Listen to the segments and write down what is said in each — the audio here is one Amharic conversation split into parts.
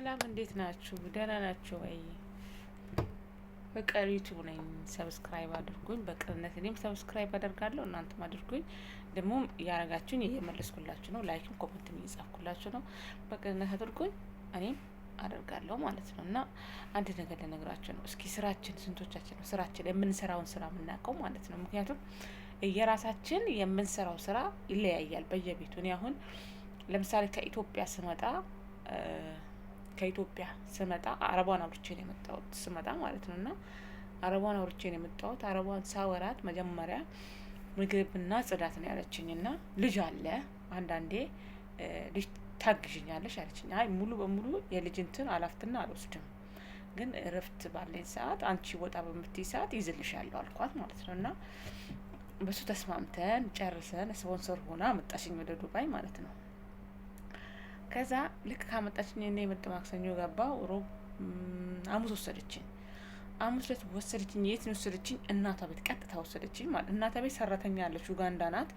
ሰላም እንዴት ናችሁ? ደህና ናችሁ ወይ? ፍቅር ዩቲዩብ ነኝ። ሰብስክራይብ አድርጉኝ። በቅንነት እኔም ሰብስክራይብ አደርጋለሁ፣ እናንተም አድርጉኝ። ደግሞ ያረጋችሁኝ እየመለስኩላችሁ ነው። ላይክም ኮሜንትም እየጻፍኩላችሁ ነው። በቅንነት አድርጉኝ፣ እኔም አደርጋለሁ ማለት ነው። እና አንድ ነገር ልነግራችሁ ነው። እስኪ ስራችን ስንቶቻችን ነው ስራችን የምንሰራውን ስራ የምናውቀው ማለት ነው? ምክንያቱም የራሳችን የምንሰራው ስራ ይለያያል በየቤቱ። እኔ አሁን ለምሳሌ ከኢትዮጵያ ስመጣ አረቧን አውርቼ ነው የመጣሁት ስመጣ ማለት ነው። እና አረቧን አውርቼ ነው የመጣሁት። አረቧን ሳወራት መጀመሪያ ምግብና ጽዳት ነው ያለችኝ። እና ልጅ አለ አንዳንዴ ልጅ ታግዥኛለሽ አለችኝ። አይ ሙሉ በሙሉ የልጅ እንትን አላፍትና አልወስድም፣ ግን እረፍት ባለኝ ሰዓት አንቺ ወጣ በምትይ ሰዓት ይዝልሻለሁ አልኳት ማለት ነው። እና በሱ ተስማምተን ጨርሰን ስፖንሰር ሆና አመጣሽኝ ወደ ዱባይ ማለት ነው። ከዛ ልክ ካመጣችኝ እኔ የመጣ ማክሰኞ ገባው ሮብ ሐሙስ ወሰደችኝ። ሐሙስ ዕለት ወሰደችኝ። የት ነው ወሰደችኝ? እናቷ ቤት ቀጥታ ወሰደችኝ ማለት። እናቷ ቤት ሰራተኛ አለች፣ ኡጋንዳ ናት።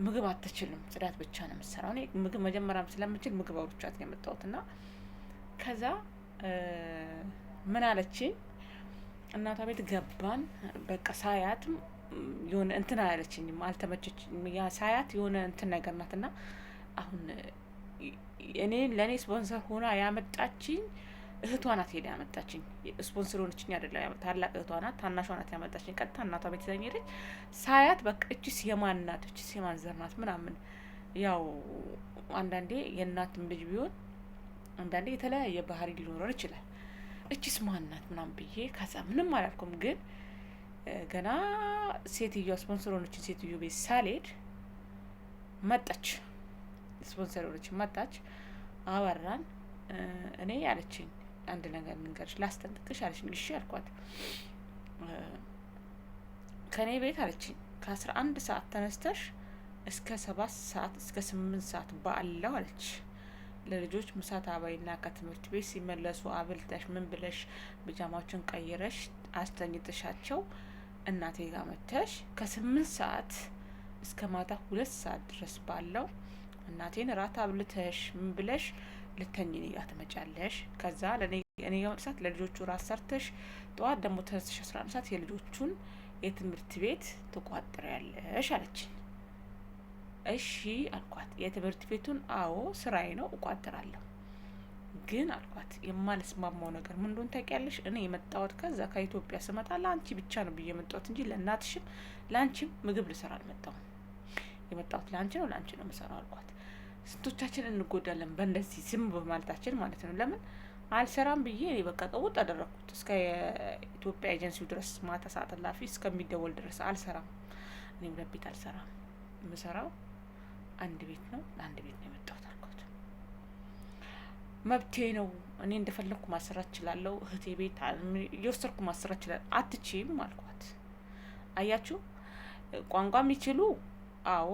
ምግብ አትችልም፣ ጽዳት ብቻ ነው የምትሰራው። እኔ ምግብ መጀመሪያም ስለምችል ምግብ አውርቻት ነው የመጣሁት። እና ከዛ ምን አለችኝ? እናቷ ቤት ገባን። በቃ ሳያትም የሆነ እንትን አላለችኝም፣ አልተመቸችኝም። ያ ሳያት የሆነ እንትን ነገር ናትና አሁን ለእኔ ስፖንሰር ሆና ያመጣችኝ እህቷ ናት። ሄዳ ያመጣችኝ ስፖንሰር ሆነችኝ አይደለም፣ ታላቅ እህቷ ናት። ታናሿ ናት ያመጣችኝ። ቀጥታ እናቷ ቤት ይዛኝ ሄደች። ሳያት በቃ እቺስ የማን ናት? እቺስ የማን ዘር ናት? ምናምን ያው አንዳንዴ የእናትም ልጅ ቢሆን አንዳንዴ የተለያየ ባህሪ ሊኖረን ይችላል። እቺስ ማን ናት ምናምን ብዬ ከዛ ምንም አላልኩም። ግን ገና ሴትዮዋ ስፖንሰር ሆነችን ሴትዮ ቤት ሳልሄድ መጣች። ስፖንሰር ሆነች መጣች። አወራን። እኔ ያለችኝ አንድ ነገር ልንገርሽ ላስጠንቅቅሽ አለችኝ። እሺ አልኳት። ከኔ ቤት አለችኝ ከ11 ሰዓት ተነስተሽ እስከ 7 ሰዓት እስከ 8 ሰዓት ባለው አለች ለልጆች ምሳ ታበይና ከትምህርት ቤት ሲመለሱ አብልተሽ ምን ብለሽ ቢጃማዎችን ቀይረሽ አስተኝተሻቸው እናቴ ጋር መተሽ ከ8 ሰዓት እስከ ማታ 2 ሰዓት ድረስ ባለው እናቴን ራት አብልተሽ ምን ብለሽ ልተኝ እኔ ጋር ትመጫለሽ። ከዛ እኔ ጋር ሰዓት ለልጆቹ ራት ሰርተሽ ጠዋት ደግሞ ተነስተሽ 11 ሰዓት የልጆቹን የትምህርት ቤት ትቋጥሪያለሽ አለችኝ። እሺ አልኳት። የትምህርት ቤቱን አዎ ስራዬ ነው እቋጥራለሁ። ግን አልኳት የማልስማማው ነገር ምን እንደሆነ ታውቂያለሽ? እኔ የመጣሁት ከዛ ከኢትዮጵያ ስመጣ ለአንቺ ብቻ ነው ብዬ የመጣሁት እንጂ ለእናትሽም ለአንቺም ምግብ ልሰራ አልመጣሁም። የመጣሁት ለአንቺ ነው ለአንቺ ነው የምሰራው አልኳት። ስንቶቻችን እንጎዳለን በእንደዚህ ዝም በማለታችን ማለት ነው። ለምን አልሰራም ብዬ እኔ በቃ ቀውጥ አደረኩት። እስከ የኢትዮጵያ ኤጀንሲው ድረስ ማታ ሰዓት እላፊ እስከሚደወል ድረስ አልሰራም። እኔ ሁለት ቤት አልሰራም። የምሰራው አንድ ቤት ነው፣ ለአንድ ቤት ነው የመጣሁት አልኳት። መብቴ ነው፣ እኔ እንደፈለኩ ማሰራት እችላለሁ። እህቴ ቤት እየወሰድኩ ማሰራት እችላለሁ። አትችይም አልኳት። አያችሁ ቋንቋ የሚችሉ አዎ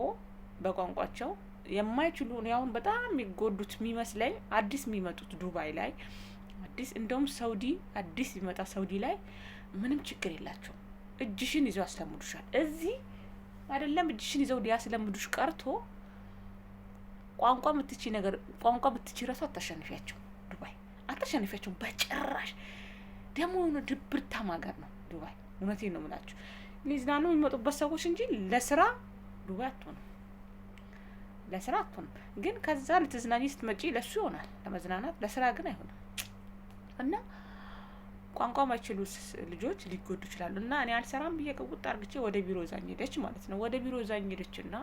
በቋንቋቸው የማይችሉ እኔ አሁን በጣም የሚጎዱት የሚመስለኝ አዲስ የሚመጡት ዱባይ ላይ አዲስ እንደውም ሳውዲ አዲስ የሚመጣ ሳውዲ ላይ ምንም ችግር የላቸው። እጅሽን ይዘው ያስለምዱሻል። እዚህ አይደለም እጅሽን ይዘው ሊያስለምዱሽ ቀርቶ ቋንቋ ምትቺ ራሱ አታሸንፊያቸው። ዱባይ አታሸንፊያቸው በጭራሽ። ደግሞ የሆነ ድብርታም ሀገር ነው ዱባይ። እውነቴን ነው የምላችሁ። ሊዝናኑ የሚመጡበት ሰዎች እንጂ ለስራ ዱባይ አትሆንም፣ ለስራ አትሆንም። ግን ከዛ ልትዝናኝ ስትመጪ ለሱ ይሆናል ለመዝናናት፣ ለስራ ግን አይሆንም። እና ቋንቋ ማይችሉ ልጆች ሊጎዱ ይችላሉ። እና እኔ አልሰራም ብዬ ቅውጥ አርግቼ ወደ ቢሮ ዛኝ ሄደች ማለት ነው። ወደ ቢሮ ዛኝ ሄደች እና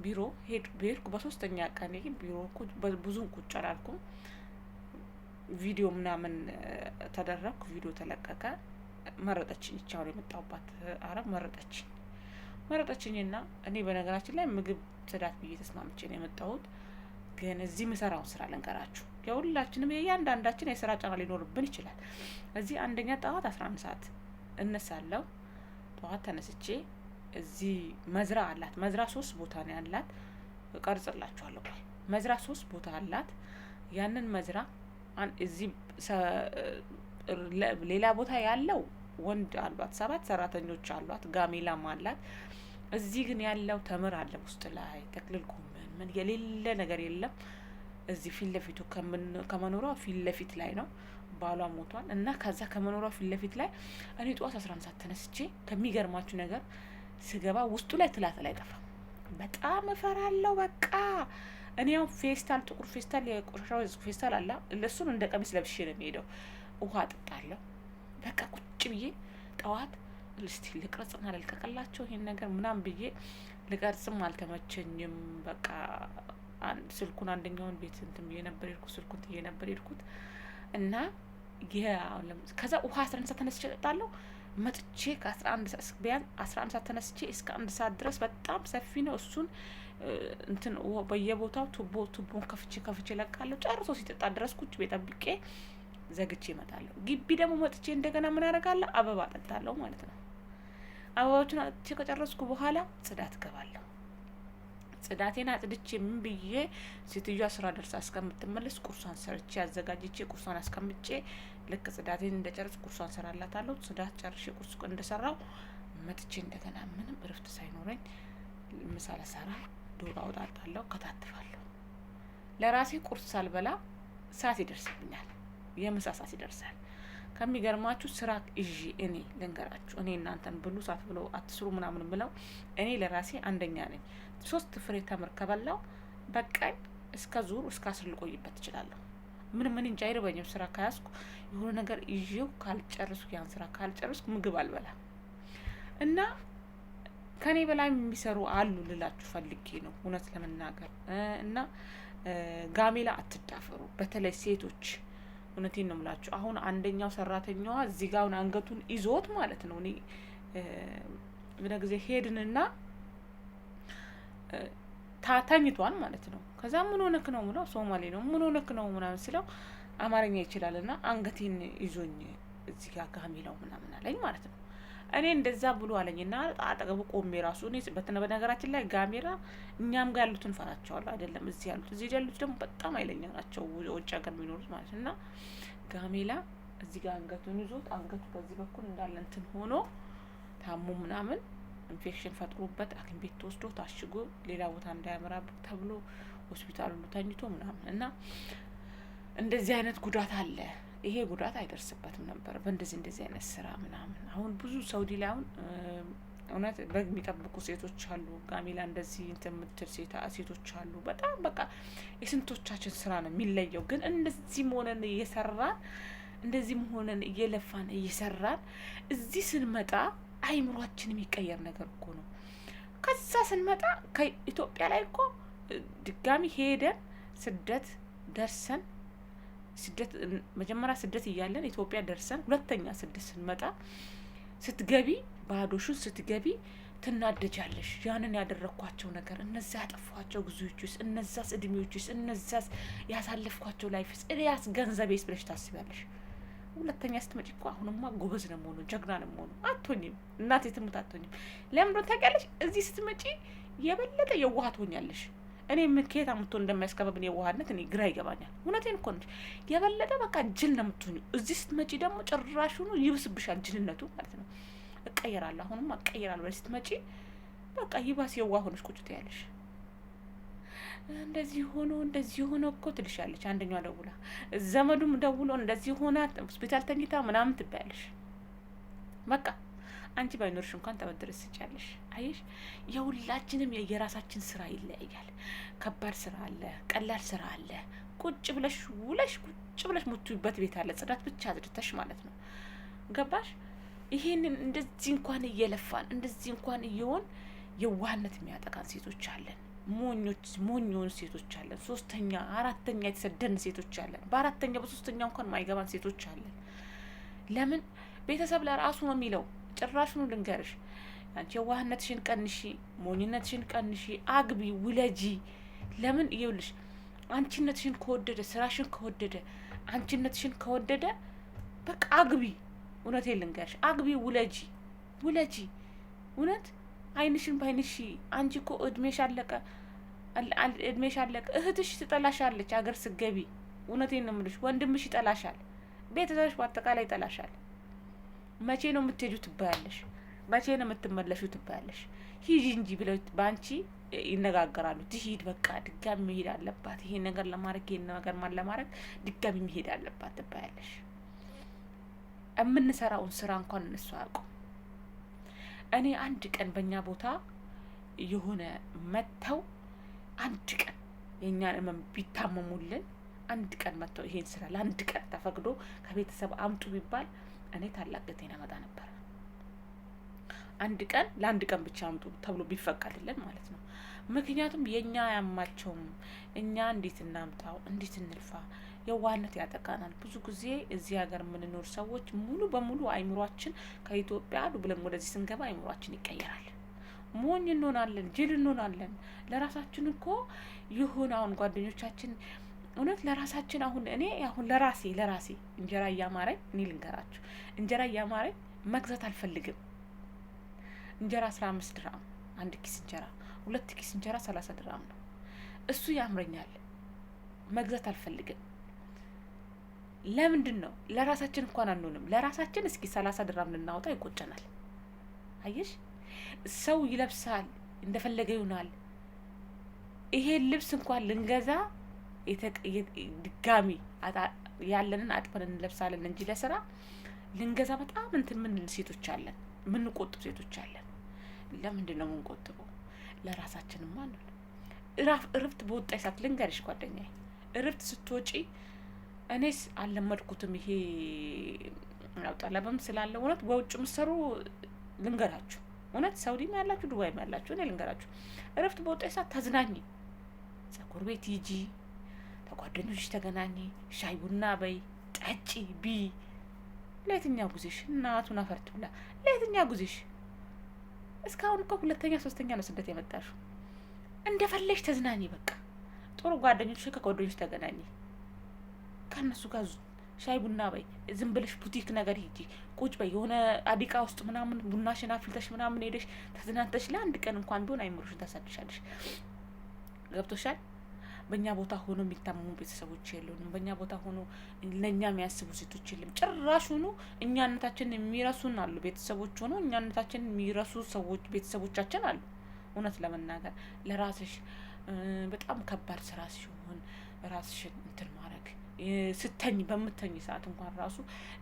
ቢሮ ሄድኩ። በሶስተኛ ቀን ቢሮ ብዙም ቁጭ አላልኩም። ቪዲዮ ምናምን ተደረግኩ። ቪዲዮ ተለቀቀ። መረጠችኝ። ይቻው የመጣሁባት አረብ መረጠችኝና እኔ በነገራችን ላይ ምግብ ጽዳት ብዬ ተስማምቼ ነው የመጣሁት። ግን እዚህ ምሰራውን ስራ ልንገራችሁ። የሁላችንም የእያንዳንዳችን የስራ ጫና ሊኖርብን ይችላል። እዚህ አንደኛ ጠዋት 11 ሰዓት እነሳለሁ። ጠዋት ተነስቼ እዚህ መዝራ አላት። መዝራ 3 ቦታ ነው ያላት። እቀርጽላችኋለሁ። መዝራ 3 ቦታ አላት። ያንን መዝራ እዚህ ሌላ ቦታ ያለው ወንድ አሏት 7 ሰራተኞች አሏት። ጋሜላም አላት። እዚህ ግን ያለው ተምር አለ ውስጥ ላይ ተክልል ጎመን ምን የሌለ ነገር የለም። እዚህ ፊት ለፊቱ ከመኖሯ ፊት ለፊት ላይ ነው። ባሏ ሞቷል እና ከዛ ከመኖሯ ፊት ለፊት ላይ እኔ ጠዋት 11 ሰዓት ተነስቼ ከሚገርማችሁ ነገር ስገባ ውስጡ ላይ ትላትል አይጠፋም። በጣም እፈራለሁ። በቃ እኔ ያው ፌስታል፣ ጥቁር ፌስታል፣ የቆሻሻው ፌስታል አለ ለሱን እንደ ቀሚስ ለብሼ ነው የሚሄደው። ውሃ አጠጣለሁ። በቃ ቁጭ ብዬ ጠዋት እስቲ ልቅረጽና ልልቀቅላቸው ይሄን ነገር ምናምን ብዬ ልቀርጽም አልተመቸኝም። በቃ ስልኩን አንደኛውን ቤት እንትን ብዬ ነበር የሄድኩት፣ ስልኩን ትዬ ነበር የሄድኩት እና ከዛ ውሃ 11 ሰዓት ተነስቼ እጠጣለሁ። መጥቼ ከ11 ሰዓት ቢያንስ 11 ሰዓት ተነስቼ እስከ 1 ሰዓት ድረስ በጣም ሰፊ ነው። እሱን እንትን በየቦታው ቱቦን ከፍቼ ለቃለሁ። ጨርሶ ሲጠጣ ድረስ ቁጭ ቤት ጠብቄ ዘግቼ እመጣለሁ። ግቢ ደግሞ መጥቼ እንደገና ምን አደርጋለሁ? አበባ አጠጣለሁ ማለት ነው። አበባዎቹን አጥቼ ከጨረስኩ በኋላ ጽዳት ገባለሁ። ጽዳቴን አጽድቼ ምን ብዬ ሴትዮዋ ስራ ደርሳ እስከምትመለስ ቁርሷን ሰርቼ አዘጋጅቼ ቁርሷን አስቀምጬ ልክ ጽዳቴን እንደጨረስ ቁርሷን ሰራላታለሁ። ጽዳት ጨርሼ ቁርስ እንደሰራው መጥቼ እንደገና ምንም እረፍት ሳይኖረኝ ምሳ ልሰራ ዶሮ አውጣጣለሁ፣ ከታትፋለሁ። ለራሴ ቁርስ ሳልበላ ሰዓት ይደርስብኛል። የምሳ ሰዓት ይደርሳል። ከሚገርማችሁ ስራ እጂ እኔ ልንገራችሁ፣ እኔ እናንተን ብሉ ሳት ብሎ አትስሩ ምናምን ብለው እኔ ለራሴ አንደኛ ነኝ። 3 ፍሬ ተምር ከበላው በቃኝ። እስከ ዙር እስከ 10 ልቆይበት እችላለሁ። ምን እንጂ አይርበኝም። ስራ ካያዝኩ የሆነ ነገር ይዤው ካልጨርስኩ ያን ስራ ካልጨርስኩ ምግብ አልበላም። እና ከኔ በላይ የሚሰሩ አሉ ልላችሁ ፈልጌ ነው እውነት ለመናገር። እና ጋሜላ አትዳፈሩ፣ በተለይ ሴቶች። እውነቴን ነው የምላችሁ። አሁን አንደኛው ሰራተኛዋ እዚህ ጋር አንገቱን ይዞት ማለት ነው። እኔ ብለ ጊዜ ሄድንና ታታኝቷን ማለት ነው። ከዛ ምን ሆነክ ነው ምለው፣ ሶማሌ ነው። ምን ሆነክ ነው ምናምን ስለው አማርኛ ይችላልና አንገቴን ይዞኝ እዚህ ጋር ጋሜላው ምናምን አለኝ ማለት ነው። እኔ እንደዛ ብሎ አለኝና አጠገቡ ቆሜ ራሱ እኔ በነገራችን ላይ ጋሜራ እኛም ጋር ያሉትን ፈራቸዋለሁ አይደለም እዚህ ያሉት ደግሞ በጣም አይለኛ ናቸው፣ ውጭ ሀገር የሚኖሩት ማለት እና ጋሜላ እዚህ ጋር አንገቱን ይዞት አንገቱ በዚህ በኩል እንዳለ እንትን ሆኖ ታሙ ምናምን ኢንፌክሽን ፈጥሮበት ሐኪም ቤት ተወስዶ ታሽጎ ሌላ ቦታ እንዳያመራበት ተብሎ ሆስፒታል ሁሉ ተኝቶ ምናምን እና እንደዚህ አይነት ጉዳት አለ። ይሄ ጉዳት አይደርስበትም ነበር በእንደዚህ አይነት ስራ ምናምን። አሁን ብዙ ሳውዲ ላይ አሁን እውነት በግ የሚጠብቁ ሴቶች አሉ። ጋሜላ እንደዚህ እንትን የምትል ሴቶች አሉ። በጣም በቃ የስንቶቻችን ስራ ነው የሚለየው። ግን እንደዚህ ሆነን እየሰራን እንደዚህ ሆነን እየለፋን እየሰራን እዚህ ስንመጣ አይምሯችን የሚቀየር ነገር እኮ ነው። ከዛ ስንመጣ ከኢትዮጵያ ላይ እኮ ድጋሚ ሄደን ስደት ደርሰን መጀመሪያ ስደት እያለን ኢትዮጵያ ደርሰን ሁለተኛ ስደት ስንመጣ ስትገቢ ባዶሹን ስትገቢ ትናደጃለሽ። ያንን ያደረኳቸው ነገር እነዛ ያጠፋቸው ጊዜዎችስ፣ እነዛስ እድሜዎችስ፣ እነዛስ ያሳለፍኳቸው ላይፍስ፣ እያስ ገንዘቤስ ብለሽ ታስቢያለሽ። ሁለተኛ ስትመጪ እኮ አሁንማ ጎበዝ ነው የምሆነው፣ ጀግና ነው የምሆነው። አትሆኝም፣ እናቴ ትሙት አትሆኝም። ለምን ነው ታውቂያለሽ? እዚህ ስትመጪ የበለጠ የዋህ ትሆኛለሽ። እኔ ከየት አምጥቶ እንደሚያስከበብን የዋህነት እኔ ግራ ይገባኛል። እውነቴን እኮ ነው። የበለጠ በቃ ጅል ነው የምትሆኚው። እዚህ ስትመጪ ደግሞ ጭራሹኑ ይብስብሻል ጅልነቱ ማለት ነው። እቀየራለሁ፣ አሁንማ እቀየራለሁ ብለሽ ስትመጪ በቃ ይባስ የዋህ ሆነሽ ቁጭ ትያለሽ። እንደዚህ ሆኖ እኮ ትልሻለች። አንደኛዋ ደውላ ዘመዱም ደውሎ እንደዚህ ሆና ሆስፒታል ተኝታ ምናምን ትባያለሽ። በቃ አንቺ ባይኖርሽ እንኳን ተበድረሽ ስጫለሽ። አየሽ፣ የሁላችንም የራሳችን ስራ ይለያያል። ከባድ ስራ አለ፣ ቀላል ስራ አለ። ቁጭ ብለሽ ሙቱበት ቤት አለ፣ ጽዳት ብቻ አድርተሽ ማለት ነው። ገባሽ? ይሄንን እንደዚህ እንኳን እየለፋን እንደዚህ እንኳን እየሆን የዋህነት የሚያጠቃን ሴቶች አለን። ሞኞን ሴቶች አለን። 3ኛ 4ኛ የተሰደን ሴቶች አለን። በ4ኛ በ3ኛ እንኳን ማይገባን ሴቶች አለን። ለምን? ቤተሰብ ለራሱ ነው የሚለው። ጭራሹን ልንገርሽ፣ አንቺ የዋህነትሽን ቀንሺ፣ ሞኝነትሽን ቀንሺ፣ አግቢ፣ ውለጂ። ለምን? ይኸውልሽ አንቺነትሽን ከወደደ ስራሽን ከወደደ አንቺነትሽን ከወደደ በቃ አግቢ። እውነቴን ልንገርሽ፣ አግቢ፣ ውለጂ። እውነት አይንሽን ባይንሽ። አንቺ እኮ እድሜሽ አለቀ። እህትሽ ትጠላሻለች አገር ስገቢ። እውነቴን ነው የምልሽ፣ ወንድምሽ ይጠላሻል፣ ቤተሰብሽ በአጠቃላይ ይጠላሻል። መቼ ነው የምትሄጂው ትባያለሽ፣ መቼ ነው የምትመለሺው ትባያለሽ። ሂጂ እንጂ ብለው በአንቺ ይነጋገራሉ። ትሂድ በቃ ድጋሚ መሄድ አለባት፣ ይሄን ነገር ለማድረግ ይሄን ነገር ለማድረግ ድጋሚ መሄድ አለባት ትባያለሽ። የምንሰራውን ስራ እንኳን እነሱ አያውቁም። እኔ አንድ ቀን በእኛ ቦታ የሆነ መጥተው አንድ ቀን የእኛን እመም ቢታመሙልን አንድ ቀን መጥተው ይሄን ስራ ለአንድ ቀን ተፈቅዶ ከቤተሰብ አምጡ ቢባል እኔ ታላቅ ገቴን አመጣ ነበር። አንድ ቀን ለአንድ ቀን ብቻ አምጡ ተብሎ ቢፈቀድልን ማለት ነው። ምክንያቱም የኛ ያማቸውም እኛ እንዴት እናምጣው፣ እንዴት እንልፋ፣ የዋህነት ያጠቃናል። ብዙ ጊዜ እዚህ ሀገር የምንኖር ሰዎች ሙሉ በሙሉ አይምሯችን ከኢትዮጵያ አሉ ብለን ወደዚህ ስንገባ አይምሯችን ይቀየራል። ሞኝ እንሆናለን፣ ጅል እንሆናለን። ለራሳችን እኮ ይሁን አሁን ጓደኞቻችን እውነት ለራሳችን አሁን ለራሴ እንጀራ እያማረኝ እኔ ልንገራችሁ እንጀራ እያማረኝ መግዛት አልፈልግም። እንጀራ 15 ድርሃም አንድ ኪስ እንጀራ፣ 2 ኪስ እንጀራ 30 ድርሃም ነው። እሱ ያምረኛል፣ መግዛት አልፈልግም። ለምንድን ነው ለራሳችን እንኳን አንሆንም? ለራሳችን እስኪ 30 ድርሃም ልናወጣ ይቆጨናል። አየሽ፣ ሰው ይለብሳል፣ እንደፈለገ ይሆናል። ይሄ ልብስ እንኳን ልንገዛ ድጋሚ ያለንን አጥፈን እንለብሳለን እንጂ ለስራ ልንገዛ በጣም እንትን ምን ሴቶች አለን፣ ምን ቆጥብ ሴቶች አለን። ለምንድን ነው ምን ቆጥበው? ለራሳችንማ ነው። እረፍት በወጣይ ሰዓት ልንገርሽ ጓደኛዬ፣ እረፍት ስትወጪ እኔስ አልለመድኩትም። ይሄ ጠለብም ስላለ እውነት በውጭ ምሰሩ ልንገራችሁ፣ እውነት ሳውዲም ያላችሁ ዱባይም ያላችሁ እኔ ልንገራችሁ፣ እረፍት በወጣይ ሰዓት ተዝናኝ፣ ፀጉር ቤት ሂጂ፣ ተጓደኞች ተገናኝ፣ ሻይ ቡና በይ፣ ጠጪ ቢ። ለየትኛው ጊዜሽ እናቱን አፈርት ብላ ለየትኛው ጊዜሽ? እስካሁን እኮ 2ኛ 3ኛ ነው ስደት የመጣሽው። እንደፈለሽ ተዝናኝ። በቃ ጥሩ ጓደኞች ከጓደኞች ተገናኝ፣ ከነሱ ጋር ሻይ ቡና በይ። ዝም ብለሽ ቡቲክ ነገር ሂጂ፣ ቁጭ በይ። የሆነ አዲቃ ውስጥ ምናምን ቡናሽን አፍልተሽ ምናምን ሄደሽ ተዝናንተሽ ለአንድ ቀን እንኳን ቢሆን አይምሮሽን ታሳድሻለሽ። ገብቶሻል? በእኛ ቦታ ሆኖ የሚታመሙ ቤተሰቦች የሉንም። በእኛ ቦታ ሆኖ ለእኛ የሚያስቡ ሴቶች የለም። ጭራሽ ሆኖ እኛነታችንን የሚረሱን አሉ። ቤተሰቦች ሆኖ እኛነታችንን የሚረሱ ሰዎች ቤተሰቦቻችን አሉ። እውነት ለመናገር ለራስሽ በጣም ከባድ ስራ ሲሆን ራስሽን እንትን ማድረግ ስተኝ በምተኝ ሰዓት እንኳን ራሱ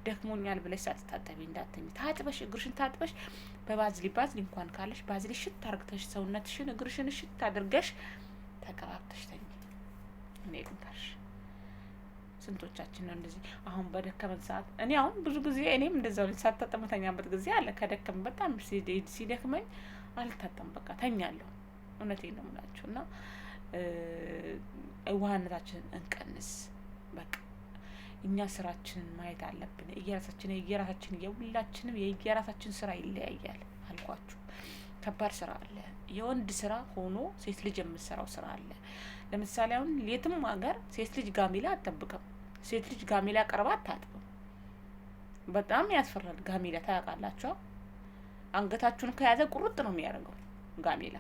ደክሞኛል ብለሽ ሳትታጠቢ እንዳትተኝ። ታጥበሽ እግርሽን ታጥበሽ ባዝሊ እንኳን ካለሽ ባዝሊ ሽት አድርገሽ ሰውነትሽን እግርሽን ሽት አድርገሽ ተቀባብተሽ ተኝ። እኔ ልንገርሽ ስንቶቻችን ነው እንደዚህ አሁን በደከመን ሰዓት። እኔ አሁን ብዙ ጊዜ እኔም እንደዛው ሳታጠም ተኛበት ጊዜ አለ። ከደከመን በጣም ሲደክመኝ አልታጠም፣ በቃ ተኛለሁ። እውነቴን ነው የምላችሁ። እና ዋህነታችንን እንቀንስ። በቃ እኛ ስራችንን ማየት አለብን። የየራሳችን የሁላችንም የየራሳችን ስራ ይለያያል። አልኳችሁ ከባድ ስራ አለ። የወንድ ስራ ሆኖ ሴት ልጅ የምትሰራው ስራ አለ። ለምሳሌ አሁን የትም ሀገር ሴት ልጅ ጋሜላ አትጠብቅም። ሴት ልጅ ጋሜላ ቀርባ አታጥብም። በጣም ያስፈራል። ጋሜላ ታያውቃላችሁ? አንገታችሁን ከያዘ ቁርጥ ነው የሚያደርገው ጋሜላ።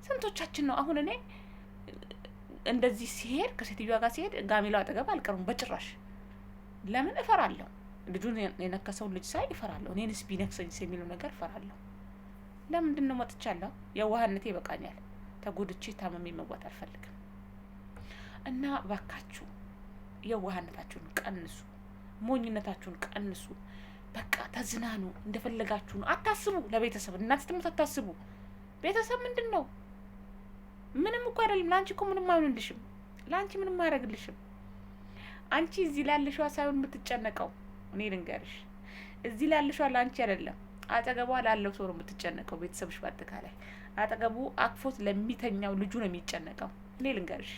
ስንቶቻችን ነው አሁን እኔ እንደዚህ ሲሄድ ከሴትዮዋ ጋር ሲሄድ ጋሜላው አጠገብ አልቀርም በጭራሽ። ለምን? እፈራለሁ። ልጁን የነከሰውን ልጅ ሳይ እፈራለሁ። እኔንስ ቢነክሰኝስ የሚለው ነገር እፈራለሁ። ለምንድን ነው መጥቻለሁ? የዋህነቴ ይበቃኛል። ተጎድቼ ታመሜ መዋጥ አልፈልግም። እና ባካችሁ የዋህነታችሁን ቀንሱ፣ ሞኝነታችሁን ቀንሱ። በቃ ተዝናኑ፣ እንደፈለጋችሁ ነው። አታስቡ ለቤተሰብ። እናንተ ትምህርት አታስቡ። ቤተሰብ ምንድን ነው? ምንም እኮ አይደለም። ለአንቺ እኮ ምንም አይሆንልሽም። ለአንቺ ምንም አያደርግልሽም። አንቺ እዚህ ላለሽዋ ሳይሆን የምትጨነቀው፣ እኔ ልንገርሽ፣ እዚህ ላለሽዋ ለአንቺ አይደለም፣ አጠገቧ ላለው ሰው ነው የምትጨነቀው። ቤተሰብሽ በአጠቃላይ አጠገቡ አቅፎት ለሚተኛው ልጁ ነው የሚጨነቀው። እኔ ልንገርሽ፣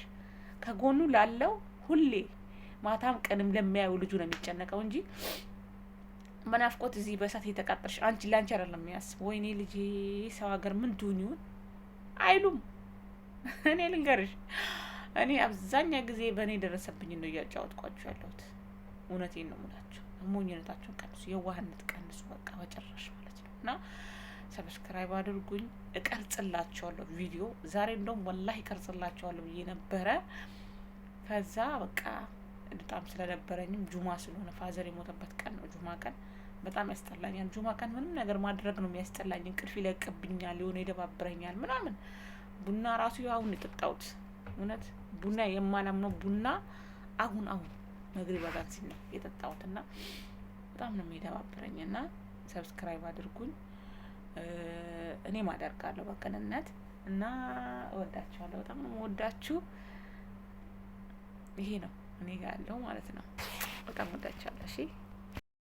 ከጎኑ ላለው ሁሌ ማታም ቀንም ለሚያየው ልጁ ነው የሚጨነቀው እንጂ በናፍቆት እዚህ በእሳት የተቃጠልሽ አንቺ ለአንቺ አይደለም የሚያስብ። ወይኔ ልጄ ሰው ሀገር ምን ትሁን ይሁን አይሉም። እኔ ልንገርሽ፣ እኔ አብዛኛ ጊዜ በእኔ ደረሰብኝ ነው እያጫወትኳችሁ ያለሁት። እውነቴን ነው የምላችሁ። ሞኝነታችሁን ቀንሱ፣ የዋህነት ቀንሱ። በቃ በጭራሽ ማለት ነው። እና ሰብስክራይብ አድርጉኝ። እቀርጽላችኋለሁ ቪዲዮ ዛሬ እንደውም ወላሂ እቀርጽላችኋለሁ ብዬ ነበረ። ከዛ በቃ በጣም ስለነበረኝም ጁማ ስለሆነ ፋዘር የሞተበት ቀን ነው። ጁማ ቀን በጣም ያስጠላኛል። ጁማ ቀን ምንም ነገር ማድረግ ነው የሚያስጠላኝ። እንቅልፍ ይለቅብኛል፣ የሆነ ይደባብረኛል ምናምን። ቡና ራሱ አሁን የጠጣሁት እውነት ቡና የማላምነው ቡና አሁን መግሪብ አዛን ሲል ነው የጠጣሁት እና በጣም ነው የሚደባብረኝ። እና ሰብስክራይብ አድርጉኝ። እኔም አደርጋለሁ በቅንነት እና እወዳችኋለሁ። በጣም ነው የምወዳችሁ። ይሄ ነው እኔ ጋር ያለው ማለት ነው። በጣም እወዳችኋለሁ። እሺ